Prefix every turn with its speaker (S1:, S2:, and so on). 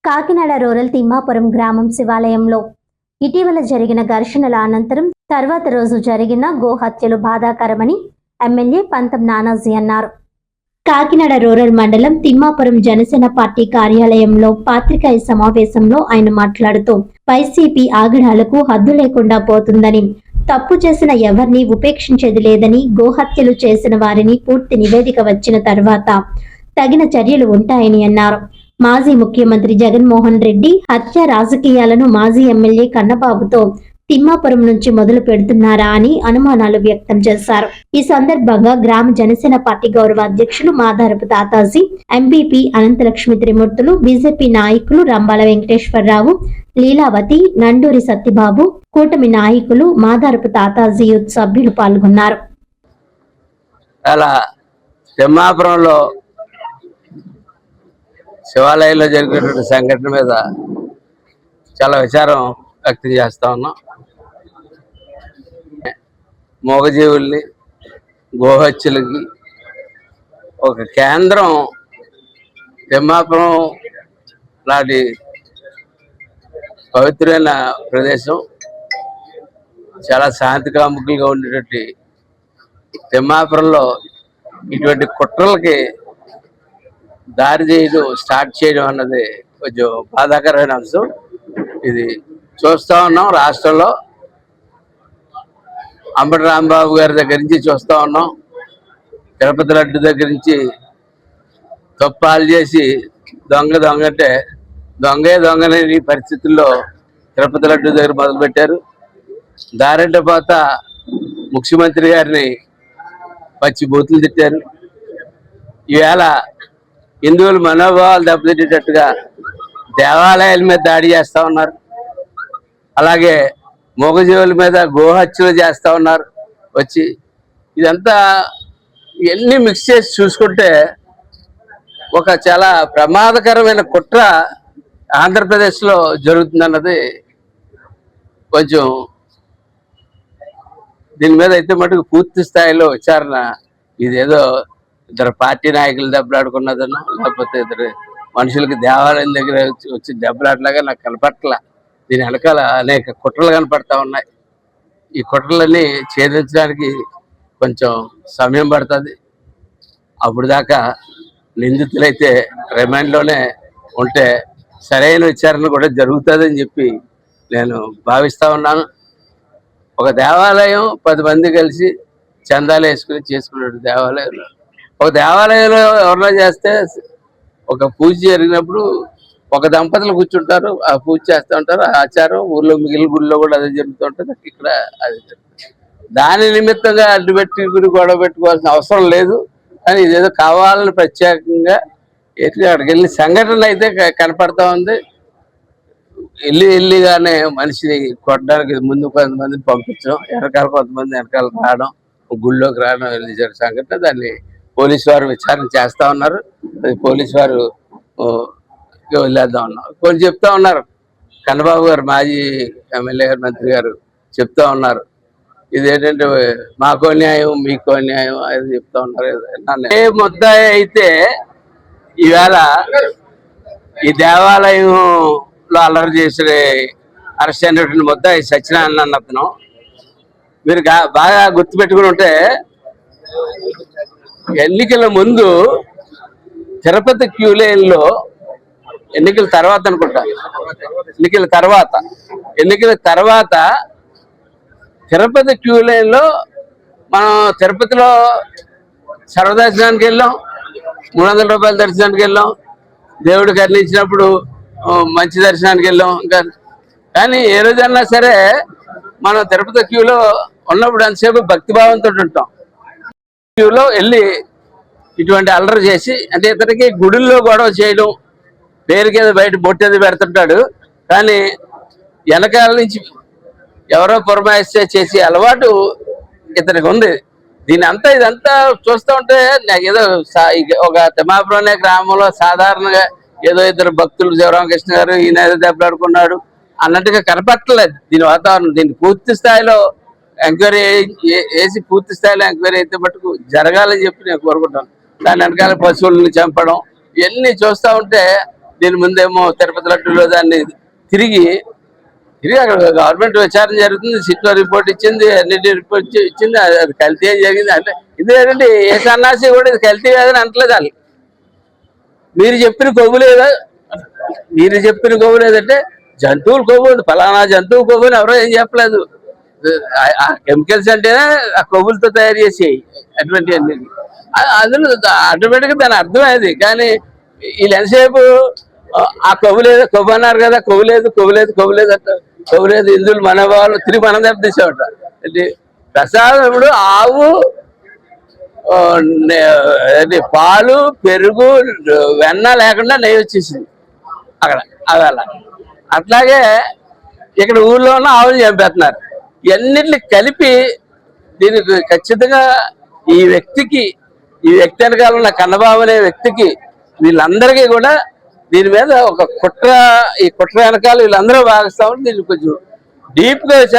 S1: Kakinada rural Thimmapuram గ్రామం శివాలయంలో ఇటీవల జరిగిన ఘర్షణల అనంతరం తర్వాత రోజు జరిగిన గోహత్యలు బాధాకరమని ఎమ్మెల్యే పంతం నానాజీ అన్నారు. కాకినాడ రూరల్ మండలం తిమ్మాపురం జనసేన పార్టీ కార్యాలయంలో పాత్రికేయ సమావేశంలో ఆయన మాట్లాడుతూ వైసీపీ ఆగడాలకు హద్దు లేకుండా పోతుందని, తప్పు చేసిన ఎవరిని ఉపేక్షించేది లేదని, గోహత్యలు చేసిన వారిని పూర్తి నివేదిక వచ్చిన తర్వాత తగిన చర్యలు ఉంటాయని అన్నారు. మాజీ ముఖ్యమంత్రి జగన్మోహన్ రెడ్డి హత్య రాజకీయాలను మాజీ ఎమ్మెల్యే కన్నబాబుతో తిమ్మాపురం నుంచి మొదలు పెడుతున్నారా అని అనుమానాలు వ్యక్తం చేశారు. ఈ సందర్భంగా గ్రామ జనసేన పార్టీ గౌరవ అధ్యక్షులు మాదారపు తాతాజీ, ఎంపీపీ అనంతలక్ష్మి త్రిమూర్తులు, బీజేపీ నాయకులు రంబాల వెంకటేశ్వరరావు, లీలావతి, నండూరి సత్యబాబు, కూటమి నాయకులు, మాదారపు తాతాజీ యూత్ సభ్యులు పాల్గొన్నారు.
S2: తిమ్మాపురంలో శివాలయంలో జరిగినటువంటి సంఘటన మీద చాలా విచారం వ్యక్తం చేస్తా ఉన్నాం. మూగజీవుల్ని, గోహత్యలకి ఒక కేంద్రం తిమ్మాపురం లాంటి పవిత్రమైన ప్రదేశం, చాలా శాంతి కాముకులుగా ఉండేటువంటి తిమ్మాపురంలో ఇటువంటి కుట్రలకి దారి చేయడం స్టార్ట్ చేయడం అన్నది కొంచెం బాధాకరమైన అంశం. ఇది చూస్తూ ఉన్నాం. రాష్ట్రంలో అంబటి రాంబాబు గారి దగ్గర నుంచి చూస్తూ ఉన్నాం. తిరుపతి లడ్డు దగ్గర నుంచి తప్పాలు చేసి దొంగ అంటే దొంగనే పరిస్థితుల్లో తిరుపతి లడ్డు దగ్గర మొదలుపెట్టారు. దారంటే పోత ముఖ్యమంత్రి గారిని పచ్చి బూతులు తిట్టారు. ఈవేళ హిందువుల మనోభావాలు దెబ్బతిట్టేటట్టుగా దేవాలయాల మీద దాడి చేస్తూ ఉన్నారు. అలాగే మూగజీవుల మీద గోహత్యలు చేస్తూ ఉన్నారు. వచ్చి ఇదంతా ఇవన్నీ మిక్స్ చేసి చూసుకుంటే ఒక చాలా ప్రమాదకరమైన కుట్ర ఆంధ్రప్రదేశ్లో జరుగుతుందన్నది కొంచెం దీని మీద అయితే మటుకు పూర్తి స్థాయిలో విచారణ, ఇదేదో ఇద్దరు పార్టీ నాయకులు దెబ్బలాడుకున్నదన్నా లేకపోతే ఇద్దరు మనుషులకి దేవాలయం దగ్గర వచ్చి దెబ్బలాటలాగా నాకు కనపట్ల. దీని వెనకాల అనేక కుట్రలు కనపడతా ఉన్నాయి. ఈ కుట్రలన్నీ ఛేదించడానికి కొంచెం సమయం పడుతుంది. అప్పుడు దాకా నిందితులైతే రిమాండ్లోనే ఉంటే సరైన విచారణ కూడా జరుగుతుందని చెప్పి నేను భావిస్తూ ఉన్నాను. ఒక దేవాలయం 10 మంది కలిసి చందాలు వేసుకుని చేసుకున్నాడు. దేవాలయంలో ఒక దేవాలయంలో ఎవరన్నా చేస్తే ఒక పూజ జరిగినప్పుడు ఒక దంపతులు కూర్చుంటారు, ఆ పూజ చేస్తూ ఉంటారు. ఆచారం ఊర్లో మిగిలిన గుడిలో కూడా అదే జరుగుతూ ఉంటుంది. ఇక్కడ అది జరుగుతుంది. దాని నిమిత్తంగా అడ్డుపెట్టి గొడవ పెట్టుకోవాల్సిన అవసరం లేదు. కానీ ఇదేదో కావాలని ప్రత్యేకంగా అక్కడికి వెళ్ళి సంఘటన అయితే కనపడతా ఉంది. వెళ్ళిగానే మనిషిని కొట్టడానికి ముందు కొంతమందిని పంపించడం, వెనకాల కొంతమంది వెనకాల రావడం, గుళ్ళోకి రావడం వెళ్ళి సంఘటన. దాన్ని పోలీసు వారు విచారణ చేస్తూ ఉన్నారు. అది పోలీసు వారు వదిలేద్దాం ఉన్నారు. కొన్ని చెప్తా ఉన్నారు. కన్నబాబు గారు, మాజీ ఎమ్మెల్యే గారు, మంత్రి గారు చెప్తా ఉన్నారు, ఇదేంటంటే మాకో న్యాయం మీకో న్యాయం అది చెప్తా ఉన్నారు. ఏ ముద్దాయి అయితే ఈవేళ ఈ దేవాలయంలో అల్లరి చేసే అరెస్ట్ అయినటువంటి ముద్దాయి సత్యనారాయణ అన్న అతను, మీరు బాగా గుర్తుపెట్టుకుని ఉంటే ఎన్నికల ముందు తిరుపతి క్యూ లైన్లో, ఎన్నికల తర్వాత అనుకుంటా, ఎన్నికల తర్వాత తిరుపతి క్యూ లైన్లో మనం తిరుపతిలో సర్వదర్శనానికి వెళ్ళాం, 300 రూపాయల దర్శనానికి వెళ్ళాం, దేవుడికి అర్నించినప్పుడు మంచి దర్శనానికి వెళ్ళాం. ఇంకా కానీ ఏ రోజన్నా సరే మనం తిరుపతి క్యూలో ఉన్నప్పుడు అంతసేపు భక్తిభావంతో ఉంటాం. క్యూలో వెళ్ళి ఇటువంటి అల్లరి చేసి, అంటే ఇతనికి గుడుల్లో గొడవ చేయడం, పేరుకి ఏదో బయట బొట్టేది పెడుతుంటాడు, కానీ వెనకాల నుంచి ఎవరో పురమాయిస్తే చేసి అలవాటు ఇతనికి ఉంది. ఇదంతా చూస్తూ ఉంటే నాకు ఏదో ఒక తిమ్మాపురం అనే గ్రామంలో సాధారణంగా ఏదో ఇద్దరు భక్తులు శివరామకృష్ణ గారు ఈయన ఏదో దెబ్బలాడుకున్నాడు అన్నట్టుగా కనపట్టలేదు దీని వాతావరణం. దీన్ని పూర్తి స్థాయిలో ఎంక్వైరీ వేసి పూర్తి స్థాయిలో ఎంక్వైరీ అయితే మటుకు జరగాలని చెప్పి నేను కోరుకుంటాను. దాని వెనకాల పశువులను చంపడం ఇవన్నీ చూస్తూ ఉంటే దీని ముందేమో తిరుపతి లడ్డూలో దాన్ని తిరిగి అక్కడ గవర్నమెంట్ విచారణ జరుగుతుంది, సిట్లో రిపోర్ట్ ఇచ్చింది, అన్నిటి రిపోర్ట్ ఇచ్చింది, అది కల్తీ ఏం జరిగింది అంటే ఇది ఏంటంటే ఏ సన్నాసి కూడా ఇది కల్తీ కాదని అంటలేదు వాళ్ళు. మీరు చెప్పిన కొవ్వు లేదా, మీరు చెప్పిన కొవ్వు లేదంటే జంతువులు కొవ్వు ఉంది, ఫలానా జంతువు కొవ్వు అని ఎవరో ఏం చెప్పలేదు. ఆ కెమికల్స్ అంటేనే ఆ కొవ్వులతో తయారు చేసేవి అటువంటి అన్ని, అందులో ఆటోమేటిక్గా దాని అర్థమైంది. కానీ వీళ్ళు ఎంతసేపు ఆ కొవ్వు లేదు కొవ్వు అన్నారు కదా, కొవ్వు లేదు అంట, కొవ్వు లేదు హిందువులు మన వాళ్ళు తిరిగి మనం దెబ్బతీసేవాట. అంటే ప్రసాదముడు ఆవు, పాలు, పెరుగు, వెన్న లేకుండా నెయ్యి వచ్చేసింది అక్కడ అలా. అట్లాగే ఇక్కడ ఊర్లో ఉన్న ఆవులు చంపేస్తున్నారు. ఇవన్నిటిని కలిపి దీనికి ఖచ్చితంగా ఈ వ్యక్తి వెనకాల ఉన్న కన్నబాబు అనే వ్యక్తికి వీళ్ళందరికీ కూడా దీని మీద ఒక కుట్ర, ఈ కుట్ర వెనకాల వీళ్ళందరూ భాగస్తామని దీన్ని కొంచెం డీప్ గా